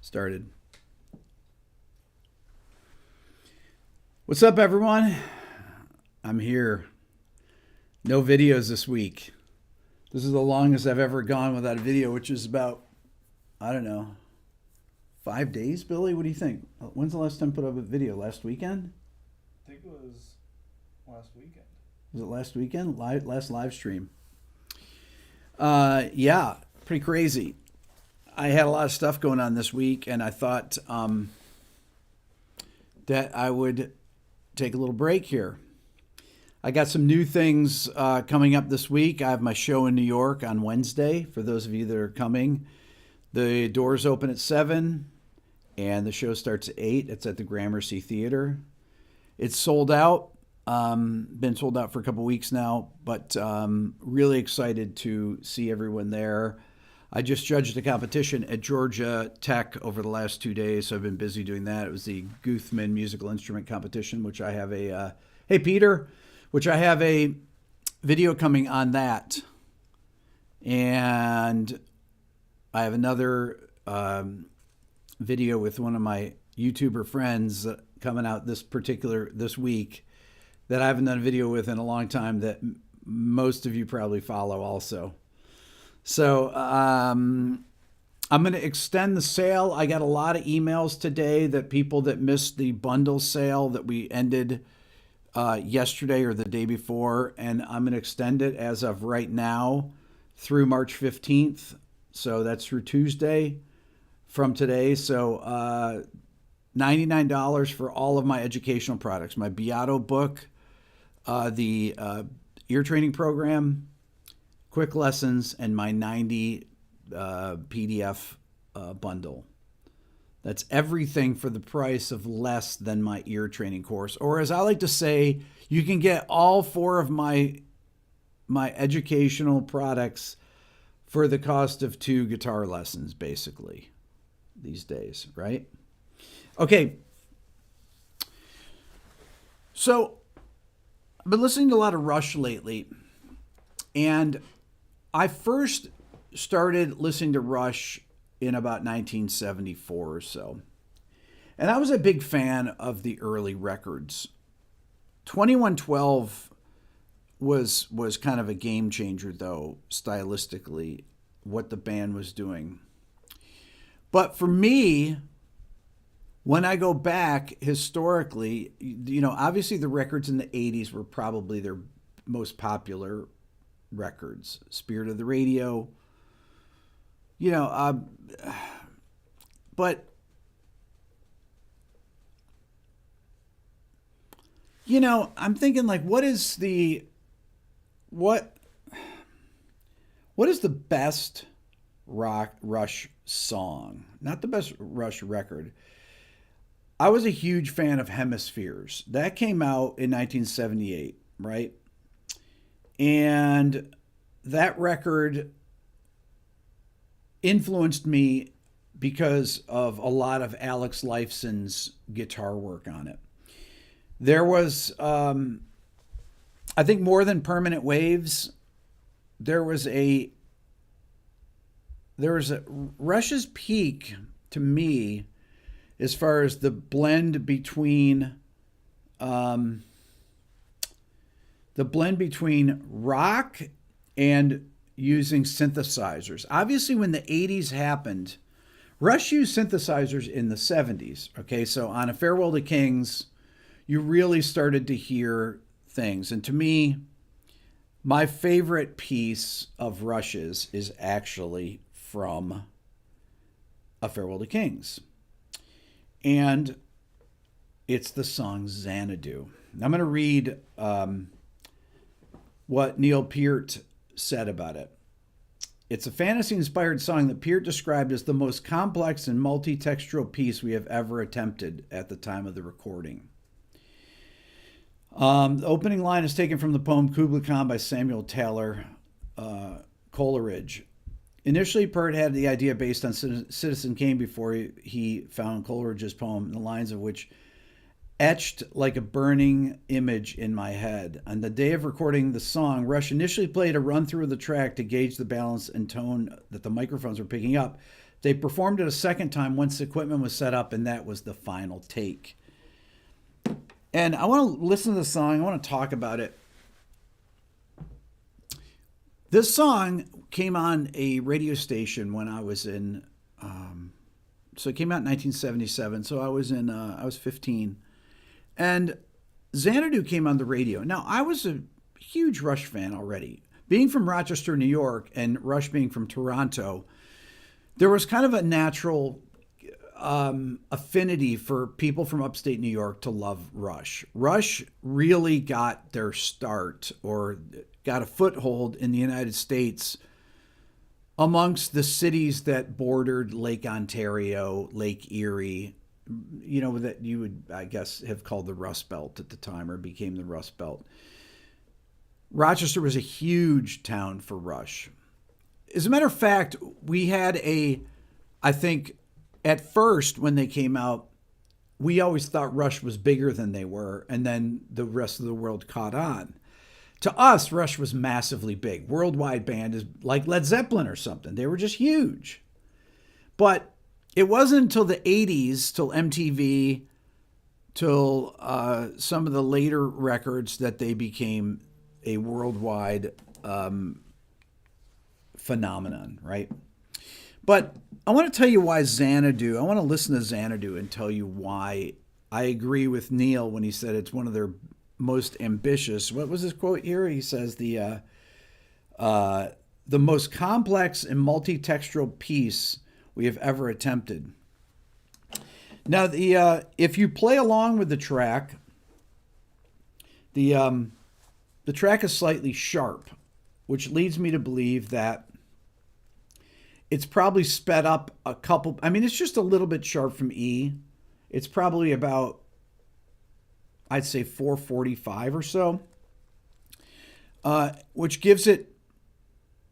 Started. What's up, everyone? I'm here. No videos this week. This is the longest I've ever gone without a video, which is about, I don't know, 5 days, Billy? What do you think? When's the last time I put up a video? Last weekend? I think it was last weekend. Was it last weekend? Last live stream. Yeah, pretty crazy. I had a lot of stuff going on this week, and I thought that I would take a little break here. I got some new things coming up this week. I have my show in New York on Wednesday. For those of you that are coming, the doors open at 7, and the show starts at 8. It's at the Gramercy Theater. It's sold out. Been sold out for a couple weeks now, but really excited to see everyone there. I just judged a competition at Georgia Tech over the last 2 days, so I've been busy doing that. It was the Guthman Musical Instrument Competition, which I have a, hey Peter, which I have a video coming on that. And I have another video with one of my YouTuber friends coming out this week that I haven't done a video with in a long time that most of you probably follow also. So I'm going to extend the sale. I got a lot of emails today that people that missed the bundle sale that we ended yesterday or the day before, and I'm going to extend it as of right now through March 15th. So that's through Tuesday from today. So $99 for all of my educational products, my Beato book, the ear training program, quick lessons, and my 90 PDF bundle. That's everything for the price of less than my ear training course. Or as I like to say, you can get all 4 of my educational products for the cost of 2 guitar lessons, basically, these days, right? Okay. So I've been listening to a lot of Rush lately, and I first started listening to Rush in about 1974 or so. And I was a big fan of the early records. 2112 was kind of a game changer, though, stylistically, what the band was doing. But for me, when I go back historically, obviously the records in the 80s were probably their most popular records. Spirit of the Radio, but I'm thinking, like, what is the best Rush song? Not the best Rush record. I was a huge fan of Hemispheres. That came out in 1978, right? And that record influenced me because of a lot of Alex Lifeson's guitar work on it. There was, I think, more than Permanent Waves. There was a Rush's peak to me, as far as the blend between rock and using synthesizers. Obviously, when the 80s happened, Rush used synthesizers in the 70s. Okay, so on A Farewell to Kings, you really started to hear things. And to me, my favorite piece of Rush's is actually from A Farewell to Kings. And it's the song Xanadu. I'm going to read what Neil Peart said about it. It's a fantasy-inspired song that Peart described as the most complex and multi-textural piece we have ever attempted at the time of the recording. The opening line is taken from the poem Kubla Khan by Samuel Taylor Coleridge. Initially, Peart had the idea based on Citizen Kane before he found Coleridge's poem, the lines of which etched like a burning image in my head. On the day of recording the song, Rush initially played a run through of the track to gauge the balance and tone that the microphones were picking up. They performed it a second time once the equipment was set up, and that was the final take. And I want to listen to the song. I want to talk about it. This song came on a radio station when I was in, so it came out in 1977. So I was 15. And Xanadu came on the radio. Now, I was a huge Rush fan already. Being from Rochester, New York, and Rush being from Toronto, there was kind of a natural affinity for people from upstate New York to love Rush. Rush really got their start, or got a foothold in the United States amongst the cities that bordered Lake Ontario, Lake Erie, that you would, I guess, have called the Rust Belt at the time, or became the Rust Belt. Rochester was a huge town for Rush. As a matter of fact, we had I think at first when they came out, we always thought Rush was bigger than they were, and then the rest of the world caught on. To us, Rush was massively big. Worldwide band is like Led Zeppelin or something. They were just huge. But it wasn't until the 80s, till MTV, till some of the later records that they became a worldwide phenomenon, right? But I want to tell you why Xanadu. I want to listen to Xanadu and tell you why I agree with Neil when he said it's one of their most ambitious. What was his quote here? He says the most complex and multi-textural piece we have ever attempted. Now, if you play along with the track, the track is slightly sharp, which leads me to believe that it's probably sped up a couple. I mean, it's just a little bit sharp from E. It's probably about, I'd say, 445 or so, which gives it,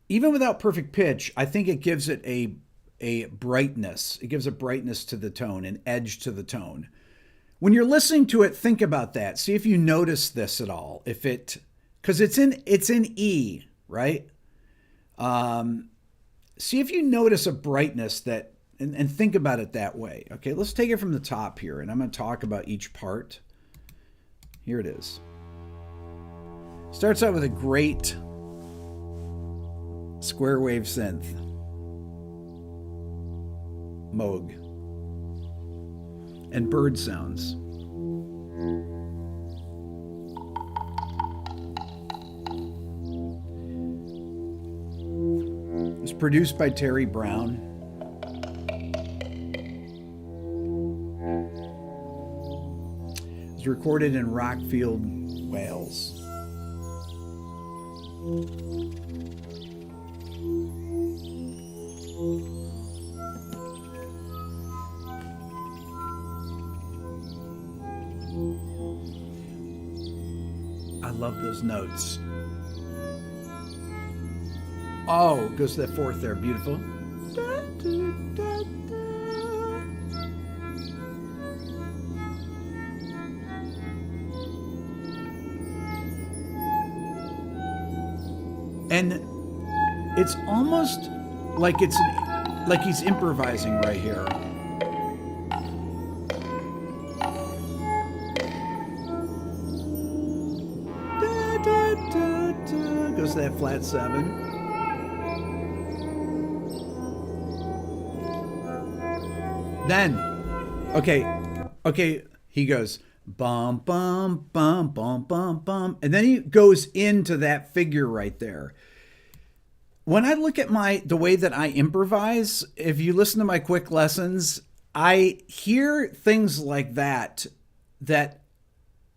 even without perfect pitch, I think it gives it a brightness. It gives a brightness to the tone, an edge to the tone. When you're listening to it, think about that. See if you notice this at all. Because it's in E, right? See if you notice a brightness and think about it that way. Okay, let's take it from the top here, and I'm going to talk about each part. Here it is. Starts out with a great square wave synth. Moog. And bird sounds. It's produced by Terry Brown. It was recorded in Rockfield, Wales. I love those notes. Oh, goes to that fourth there. Beautiful. And it's almost like like he's improvising right here. Goes to that flat seven. Then, okay, he goes bum bum bum bum bum bum, and then he goes into that figure right there. When I look at the way that I improvise, if you listen to my quick lessons, I hear things like that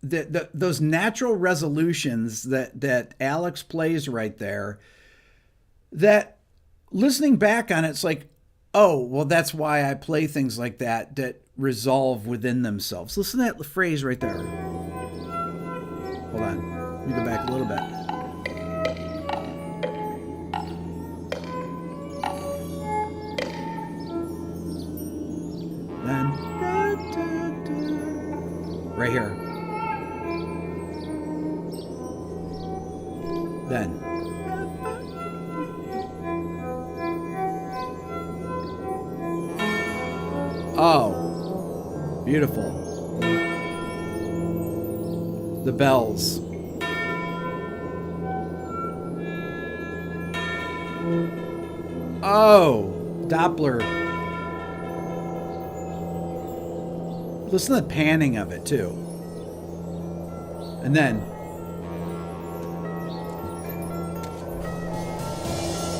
those natural resolutions that Alex plays right there, that listening back on it's like, oh, well, that's why I play things like that resolve within themselves. Listen to that phrase right there. Hold on. Let me go back a little bit. Then, right here. Then. Oh, beautiful. The bells. Oh, Doppler. Listen to the panning of it too. And then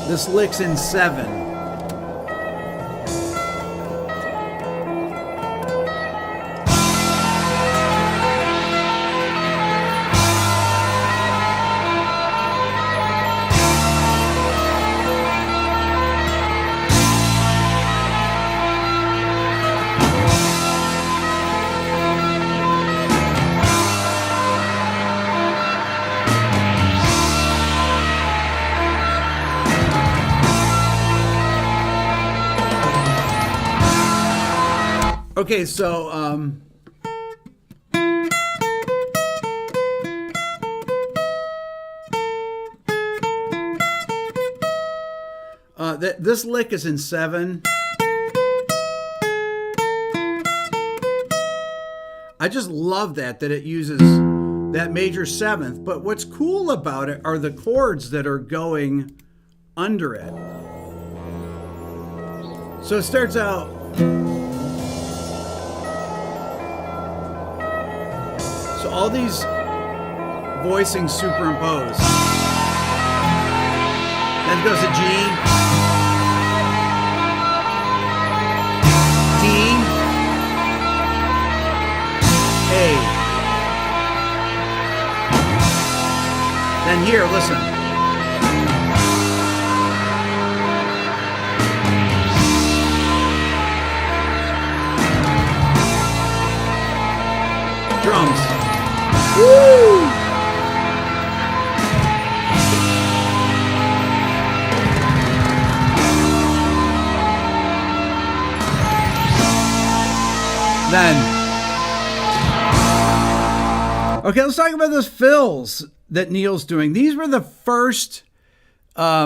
this lick's in 7. Okay, so this lick is in 7. I just love that it uses that major 7th. But what's cool about it are the chords that are going under it. So it starts out. So all these voicings superimposed. Then it goes to G, D, A. Then here, listen. Drums. Woo! Then, okay, let's talk about those fills that Neil's doing. These were the first. I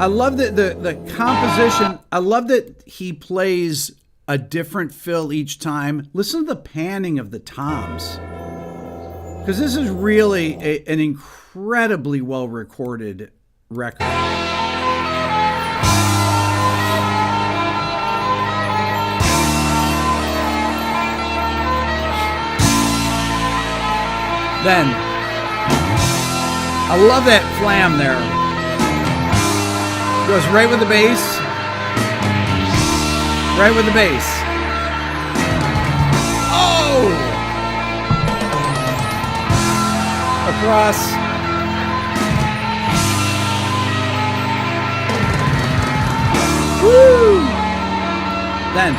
love the composition. I love that he plays a different fill each time. Listen to the panning of the toms, because this is really an incredibly well recorded record. Then, I love that flam there. Goes right with the bass. Right with the bass. Oh! Across. Woo! Then.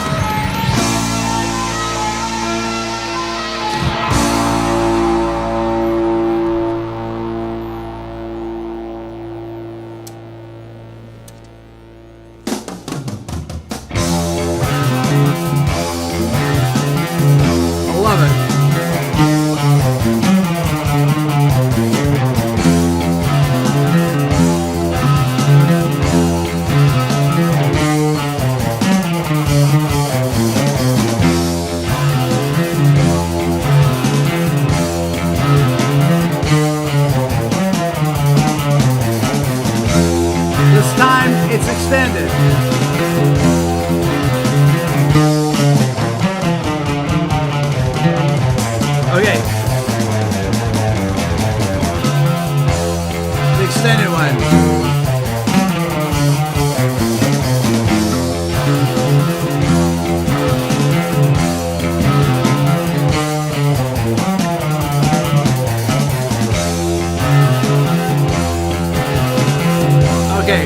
Extended. Okay. The extended one. Okay.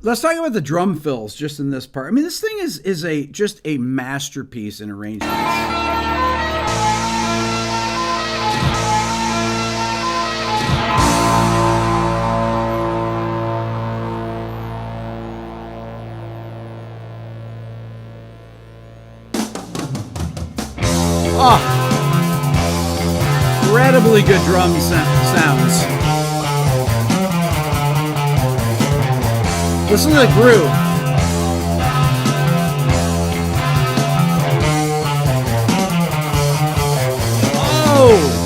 Let's talk about the drum fills just in this part. I mean, this thing is just a masterpiece in arrangements. Oh, incredibly good drum sounds. Listen to the groove. Oh!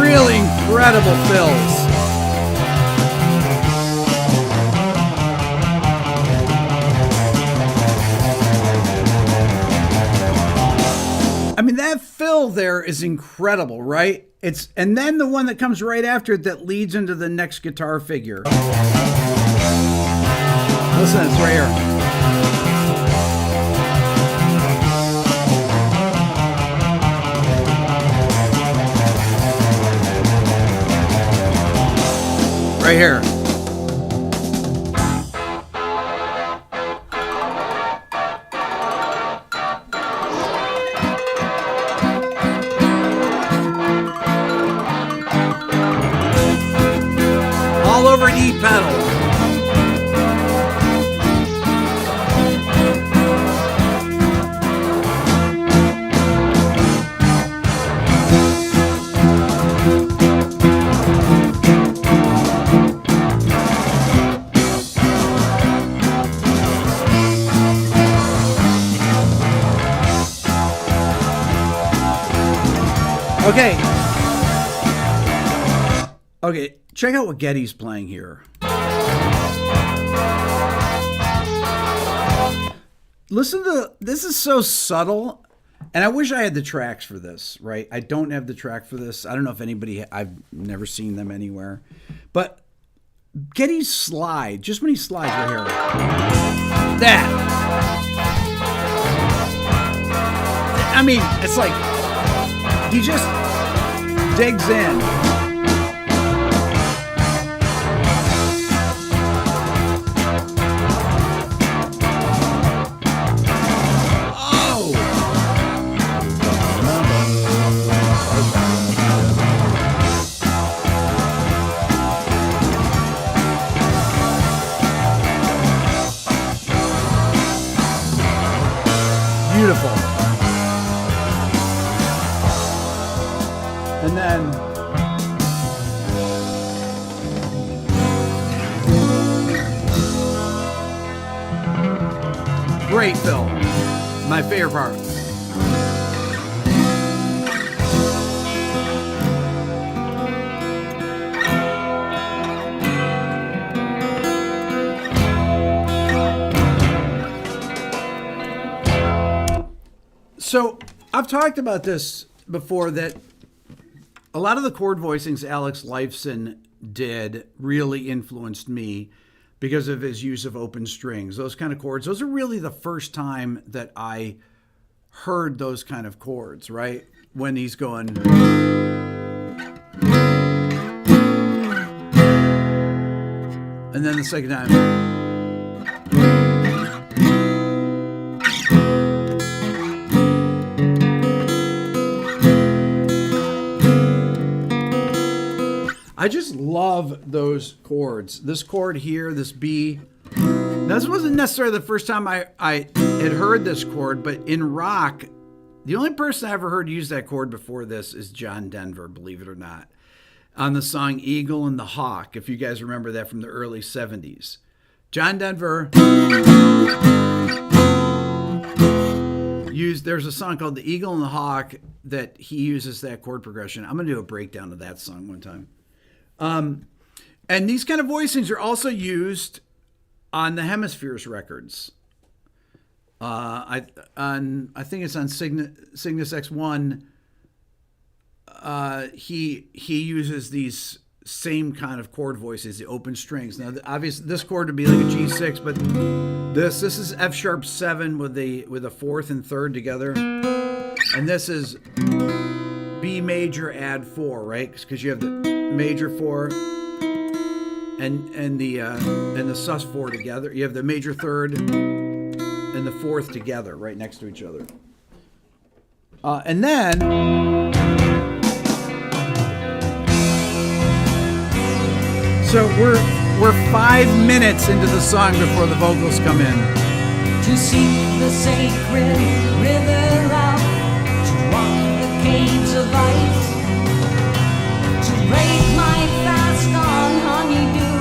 Really incredible fills. I mean, that fill there is incredible, right? And then the one that comes right after it that leads into the next guitar figure. Listen, it's right here. Right here. All over an E pedal. Okay. Okay, check out what Getty's playing here. Listen to this is so subtle, and I wish I had the tracks for this, right? I don't have the track for this. I don't know if anybody, I've never seen them anywhere. But Getty's slide, just when he slides right here. That. I mean, it's like he just digs in. Oh! Beautiful. And then great fill. My favorite part. So I've talked about this before, that a lot of the chord voicings Alex Lifeson did really influenced me because of his use of open strings. Those kind of chords, those are really the first time that I heard those kind of chords, right? When he's going. And then the second time. I just love those chords. This chord here, this B. This wasn't necessarily the first time I had heard this chord, but in rock, the only person I ever heard use that chord before this is John Denver, believe it or not, on the song Eagle and the Hawk, if you guys remember that from the early 70s. John Denver there's a song called The Eagle and the Hawk that he uses that chord progression. I'm going to do a breakdown of that song one time. And these kind of voicings are also used on the Hemispheres records. I think it's on Cygnus X1. He uses these same kind of chord voices, the open strings. Now, obviously, this chord would be like a G6, but this is F sharp 7 with a fourth and third together, and this is B major add 4, right? Because you have the major 4 and the sus 4 together. You have the major third and the fourth together, right next to each other. And then So we're 5 minutes into the song before the vocals come in. To seek the sacred river out, to walk the caves of ice, to break my fast on honeydew,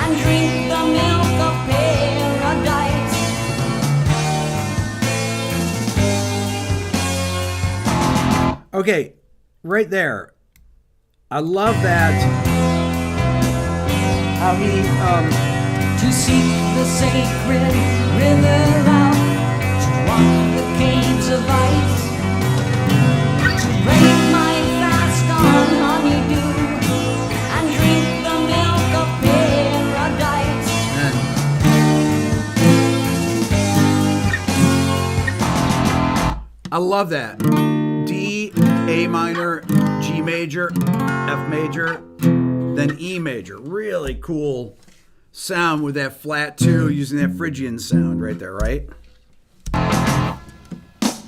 and drink the milk of paradise. Okay, right there. I love that. How he to seek the sacred river out, to walk the caves of ice, to break my fast on honeydew, and drink the milk of paradise. I love that. D, A minor, G major, F major, then E major. Really cool sound with that flat 2 using that Phrygian sound right there, right? I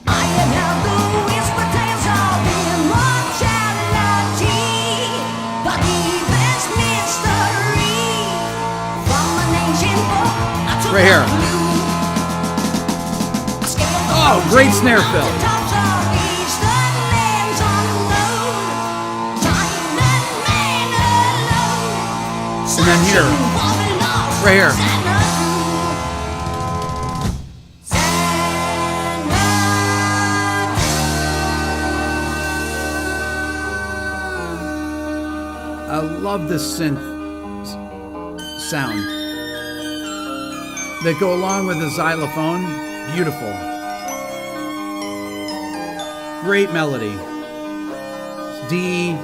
have the whisper tales of immortality, the deepest mystery from an ancient book. Right here. Oh, great snare fill. And then here, right here. I love this synth sound that go along with the xylophone. Beautiful. Great melody. D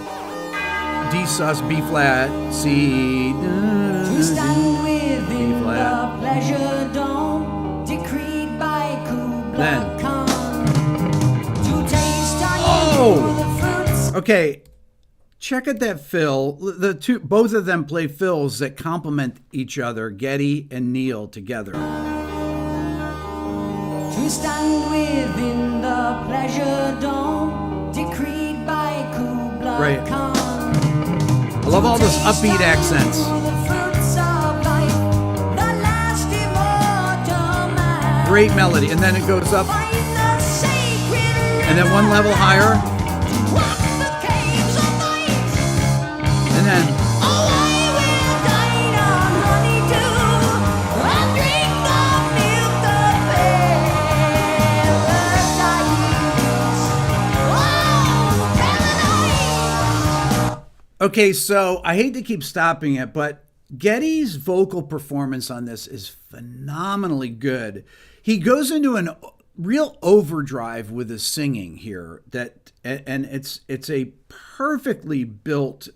sus, B flat, C, to stand within B flat. the pleasure dome decreed by Then. Kubla Khan, to taste on the fruits. Okay, check out that fill. Both of them play fills that complement each other, Getty and Neil together. To stand within the pleasure dome decreed by Kubla Right. Khan. I love all those upbeat accents. Great melody, and then it goes up, and then one level higher, and then okay, so I hate to keep stopping it, but Getty's vocal performance on this is phenomenally good. He goes into a real overdrive with his singing here, and it's a perfectly built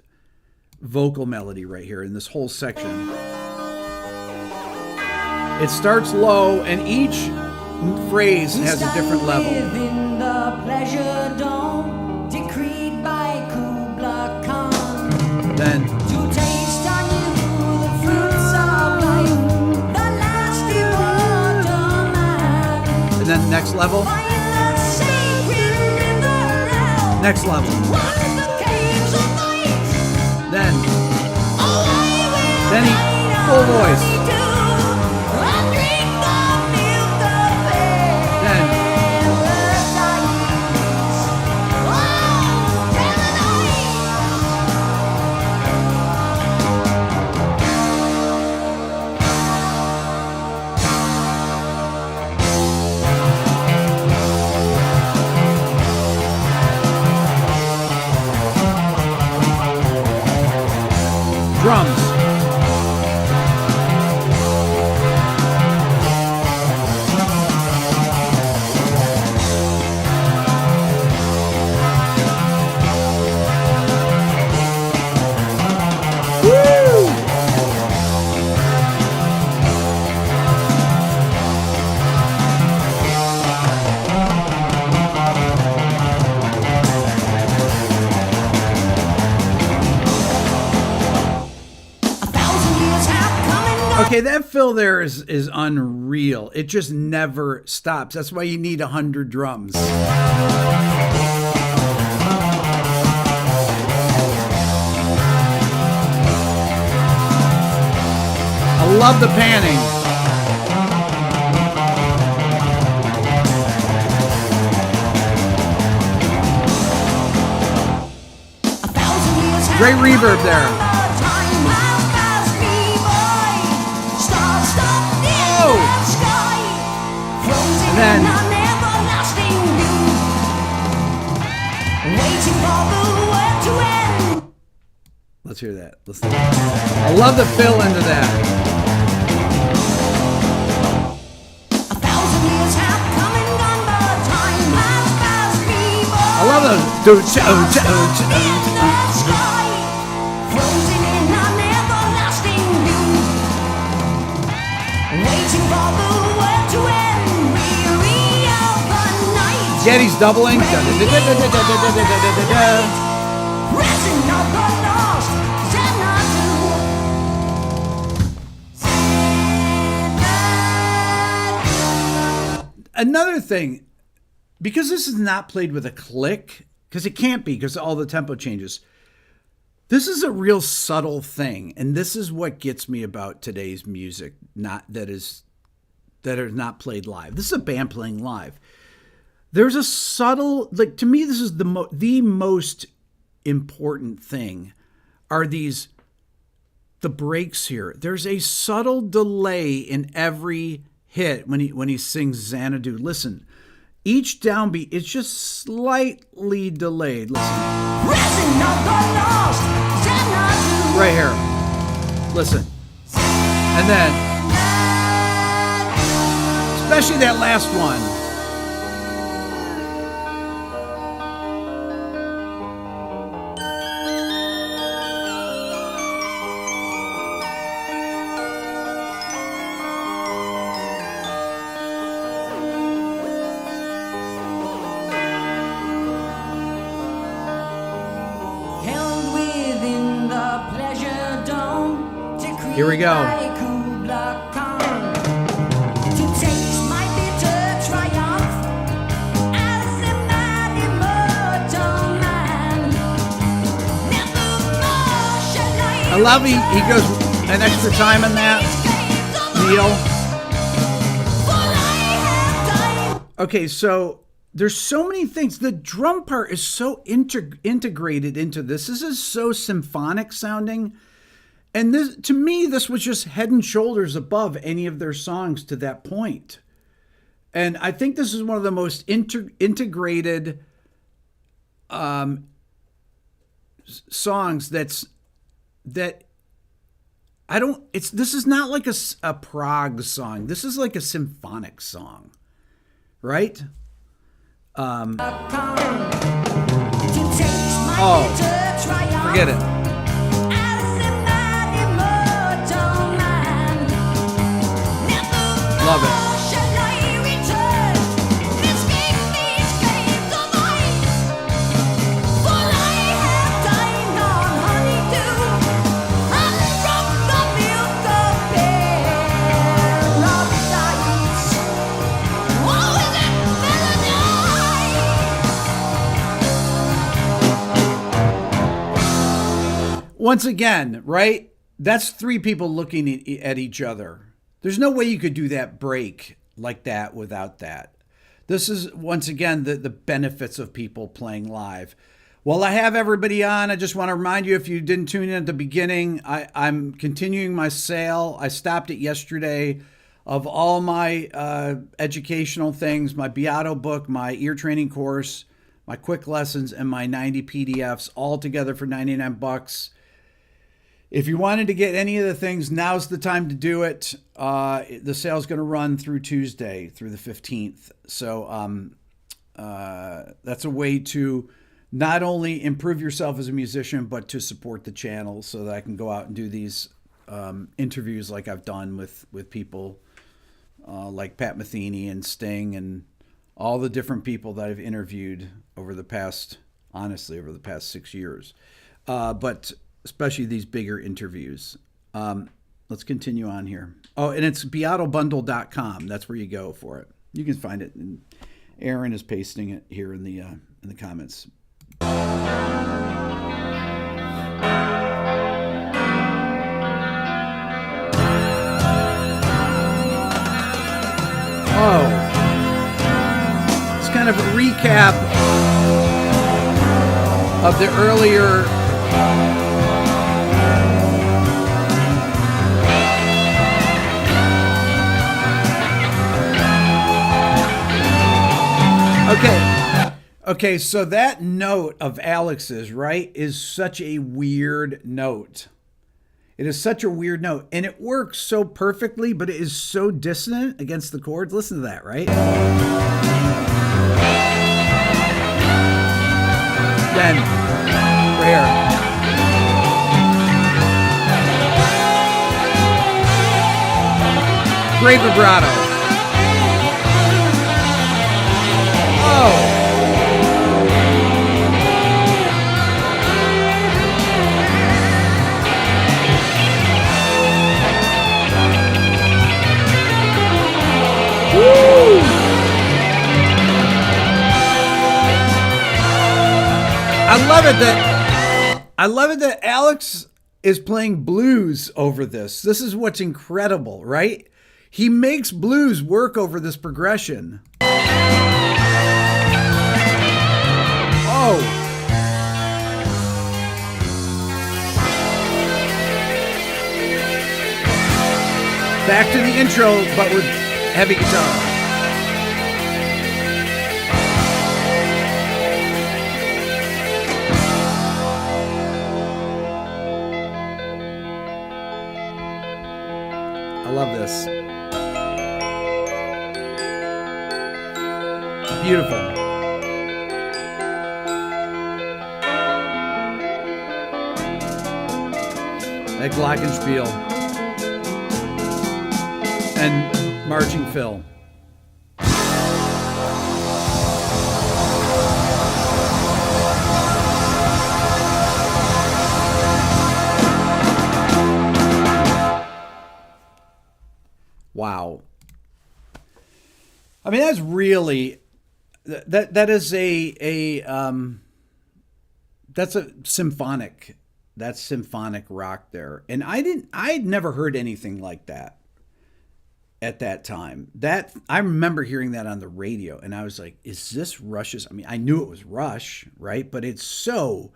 vocal melody right here in this whole section. It starts low, and each phrase has a different level. Within the pleasure dome decreed by Kubla Khan. Then To taste on you the fruits of life, the last immortal man. and then next level, Find the sacred river out, next level, walk the caves of ice. then Oh, I will Then he- dine full on voice. honeydew, and drink the milk of then paradise. Oh, paradise. drums. Okay, that fill there is unreal. It just never stops. That's why you need 100 drums. I love the panning. Great reverb there. Oh! And then let's hear that. Listen. I love the fill into that. I love those. Getty's doubling. Another thing, because this is not played with a click, because it can't be, because all the tempo changes. This is a real subtle thing, and this is what gets me about today's music, that are not played live. This is a band playing live. There's a subtle, like, to me, this is the most important thing are the breaks here. There's a subtle delay in every hit when he sings Xanadu. Listen, each downbeat, it's just slightly delayed. Listen. Right here. Listen. And then, especially that last one. Here we go. I love he goes an extra time in that. Neil. Okay, so there's so many things. The drum part is so integrated into this. This is so symphonic sounding. And this, to me, this was just head and shoulders above any of their songs to that point. And I think this is one of the most integrated songs this is not like a prog song. This is like a symphonic song, right? Forget it. Love it. Once again, right? That's three people looking at each other. There's no way you could do that break like that without that. This is, once again, the benefits of people playing live. While I have everybody on, I just want to remind you, if you didn't tune in at the beginning, I'm continuing my sale. I stopped it yesterday of all my educational things, my Beato book, my ear training course, my quick lessons, and my 90 PDFs, all together for $99. If you wanted to get any of the things, now's the time to do it. The sale's going to run through Tuesday, through the 15th. So that's a way to not only improve yourself as a musician, but to support the channel so that I can go out and do these interviews like I've done with people like Pat Metheny and Sting and all the different people that I've interviewed over the past 6 years. But especially these bigger interviews. Let's continue on here. Oh, and it's beatobundle.com. That's where you go for it. You can find it. And Aaron is pasting it here in the comments. Oh, it's kind of a recap of the earlier Okay, so that note of Alex's, right, is such a weird note. It is such a weird note, and it works so perfectly, but it is so dissonant against the chords. Listen to that, right? Then, right here. Great vibrato. Oh. I love it that Alex is playing blues over this. This is what's incredible, right? He makes blues work over this progression. Oh. Back to the intro, but with heavy guitar. I love this. Beautiful. That glockenspiel and marching fill. Wow. I mean, that's really that is that's a symphonic. That's symphonic rock there. And I'd never heard anything like that at that time. That I remember hearing that on the radio and I was like, is this Rush's? I mean, I knew it was Rush, right? But it's so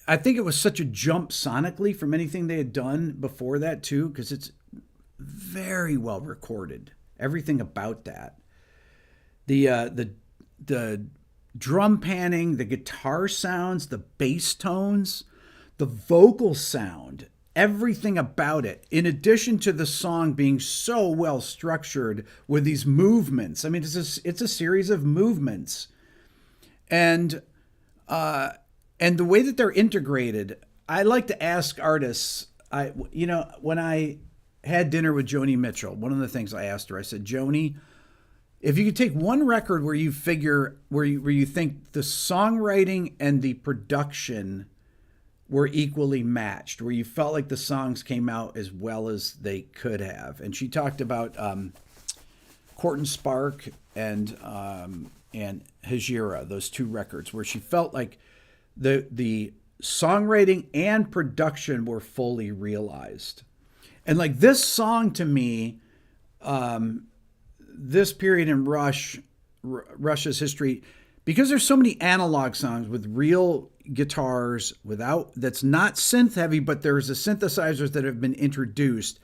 I think it was such a jump sonically from anything they had done before that too, because it's very well recorded. Everything about that, the drum panning, the guitar sounds, the bass tones, the vocal sound, everything about it. In addition to the song being so well structured with these movements, I mean, it's a series of movements, and the way that they're integrated, I like to ask artists, when I had dinner with Joni Mitchell, one of the things I asked her, I said, Joni, if you could take one record where you figure, where you think the songwriting and the production were equally matched, where you felt like the songs came out as well as they could have. And she talked about Court and Spark and Hejira, those two records, where she felt like the songwriting and production were fully realized. And like this song to me, this period in Rush's history, because there's so many analog songs with real guitars that's not synth heavy, but there's the synthesizers that have been introduced.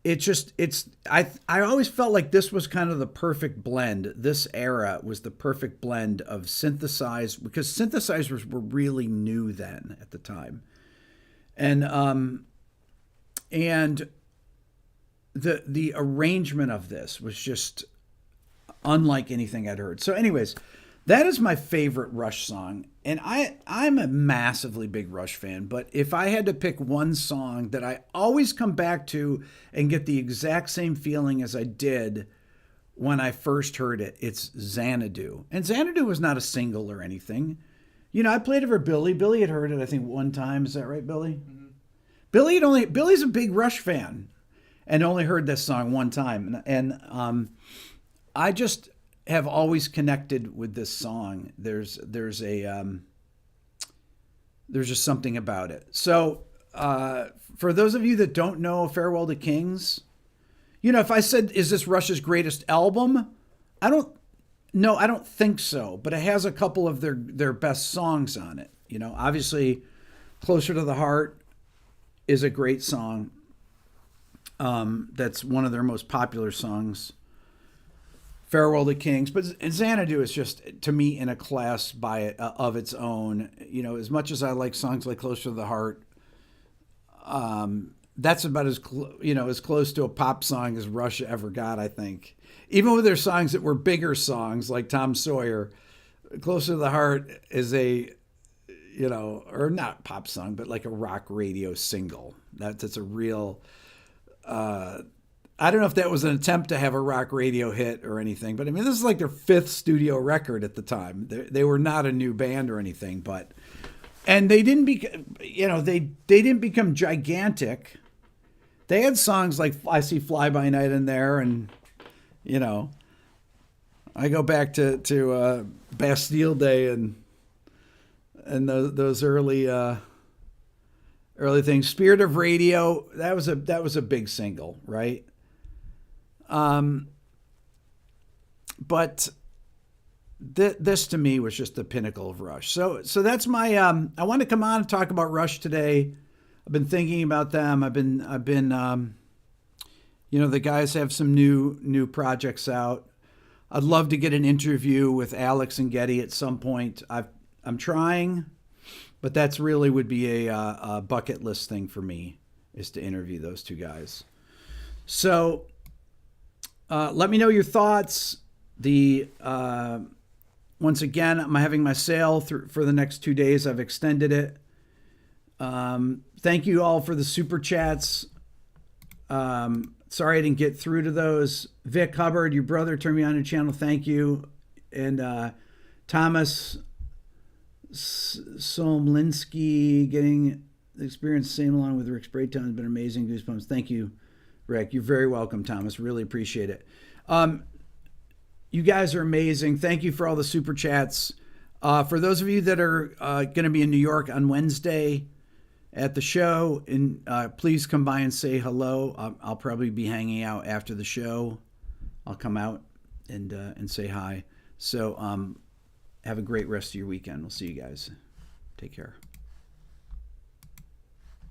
I always felt like this was kind of the perfect blend. This era was the perfect blend of synthesized, because synthesizers were really new then at the time. And the arrangement of this was just unlike anything I'd heard. So anyways, that is my favorite Rush song. And I'm a massively big Rush fan, but if I had to pick one song that I always come back to and get the exact same feeling as I did when I first heard it, it's Xanadu. And Xanadu was not a single or anything. I played it for Billy. Billy had heard it, I think, one time. Is that right, Billy? Mm-hmm. Billy's a big Rush fan and only heard this song one time. And I just have always connected with this song. There's just something about it. So for those of you that don't know Farewell to Kings, you know, if I said, is this Rush's greatest album? I don't think so, but it has a couple of their best songs on it. You know, obviously Closer to the Heart is a great song. That's one of their most popular songs. Farewell to Kings, but Xanadu is just, to me, in a class of its own. You know, as much as I like songs like Closer to the Heart, that's about as as close to a pop song as Rush ever got, I think. Even with their songs that were bigger songs like Tom Sawyer, Closer to the Heart is a, or not pop song, but like a rock radio single. That's a real. I don't know if that was an attempt to have a rock radio hit or anything, but I mean, this is like their 5th studio record at the time. They were not a new band or anything, and they didn't they didn't become gigantic. They had songs like I See Fly By Night in there, and I go back to Bastille Day and those early things. Spirit of Radio, that was a big single, right? But this to me was just the pinnacle of Rush. So that's my. I want to come on and talk about Rush today. I've been thinking about them. I've been. The guys have some new projects out. I'd love to get an interview with Alex and Getty at some point. I'm trying, but that's really would be a bucket list thing for me, is to interview those two guys. So let me know your thoughts. Once again, I'm having my sale for the next 2 days. I've extended it. Thank you all for the super chats. Sorry I didn't get through to those. Vic Hubbard, your brother, turned me on your channel. Thank you. And Thomas Somlinski, getting the experience same along with Rick's breakdown has been amazing. Goosebumps. Thank you, Rick. You're very welcome, Thomas. Really appreciate it. You guys are amazing. Thank you for all the super chats. For those of you that are going to be in New York on Wednesday at the show, please come by and say hello. I'll probably be hanging out after the show. I'll come out and say hi. So have a great rest of your weekend. We'll see you guys. Take care.